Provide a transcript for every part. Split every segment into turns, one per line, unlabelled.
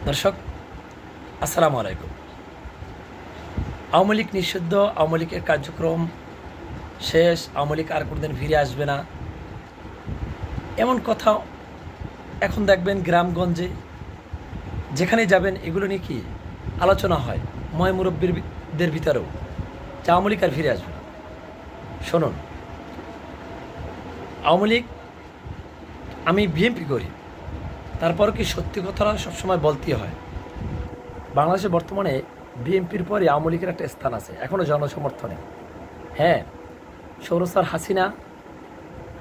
দর্শক আসসালামু আলাইকুম। আওয়ামী লীগ নিষিদ্ধ, আওয়ামী লীগের কার্যক্রম শেষ, আওয়ামী লীগ আর কোনোদিন ফিরে আসবে না, এমন কথা এখন দেখবেন গ্রামগঞ্জে যেখানে যাবেন এগুলো নিয়ে কি আলোচনা হয় ময় মুরব্বীদের ভিতরেও, যে আওয়ামী লীগ আর ফিরে আসবে না। শুনুন, আওয়ামী লীগ, আমি বিএনপি করি, তারপরও কি সত্যি কথাটা সবসময় বলতেই হয়। বাংলাদেশে বর্তমানে বিএনপির পরে আওয়ামী লীগের একটা স্থান আছে, এখনও জনসমর্থনে। হ্যাঁ, সৌরসার হাসিনা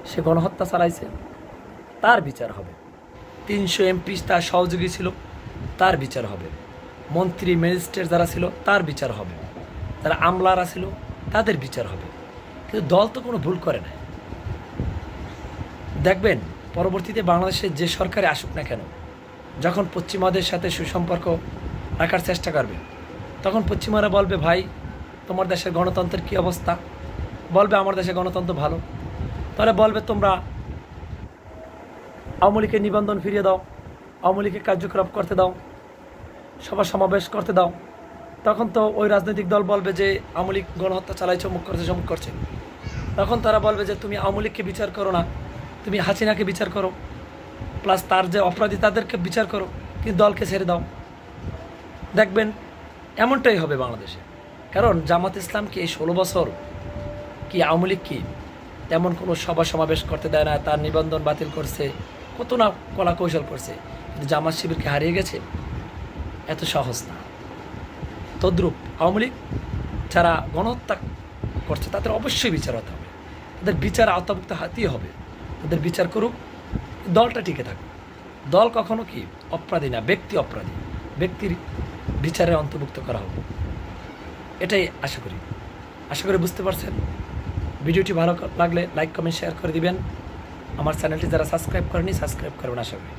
সে গণহত্যা চালাইছে, তার বিচার হবে। 300 এমপি তার সহযোগী ছিল, তার বিচার হবে। মন্ত্রী ম্যাজিস্ট্রেট যারা ছিল তার বিচার হবে, যারা আমলারা ছিল তাদের বিচার হবে। কিন্তু দল তো কোনো ভুল করে না। দেখবেন পরবর্তীতে বাংলাদেশে যে সরকারে আসুক না কেন, যখন পশ্চিমাদের সাথে সুসম্পর্ক রাখার চেষ্টা করবে, তখন পশ্চিমারা বলবে, ভাই তোমার দেশের গণতন্ত্রের কী অবস্থা? বলবে আমার দেশের গণতন্ত্র ভালো। তাহলে বলবে তোমরা আওয়ামী লীগের নিবন্ধন ফিরিয়ে দাও, আওয়ামী লীগের কার্যক্রম করতে দাও, সভা সমাবেশ করতে দাও। তখন তো ওই রাজনৈতিক দল বলবে যে আওয়ামী লীগ গণহত্যা চালাইছে, অমুক করছে, সমুক করছে। তখন তারা বলবে যে তুমি আওয়ামী লীগকে বিচার করো না, তুমি হাসিনাকে বিচার করো, প্লাস তার যে অপরাধী তাদেরকে বিচার করো, কিন্তু দলকে ছেড়ে দাও। দেখবেন এমনটাই হবে বাংলাদেশে। কারণ জামাত ইসলাম কি এই 16 বছর কি আওয়ামী লীগ কি তেমন কোনো সভা সমাবেশ করতে দেয় না, তার নিবন্ধন বাতিল করছে, কত না কলা কৌশল করছে, কিন্তু জামাত শিবিরকে হারিয়ে গেছে? এত সহজ না। তদ্রূপ আওয়ামী লীগ যারা গণহত্যা করছে তাদের অবশ্যই বিচার হতে হবে, তাদের বিচার আওতাভুক্ত হাতেই হবে, তাদের বিচার করুক, দলটা টিকে থাকুক। দল কখনো কি অপরাধী না, ব্যক্তি অপরাধী, ব্যক্তির বিচারে অন্তর্ভুক্ত করা হোক, এটাই আশা করি বুঝতে পারছেন। ভিডিওটি ভালো লাগলে লাইক কমেন্ট শেয়ার করে দিবেন। আমার চ্যানেলটি যারা সাবস্ক্রাইব করেনি সাবস্ক্রাইব করবেন, আশা করি।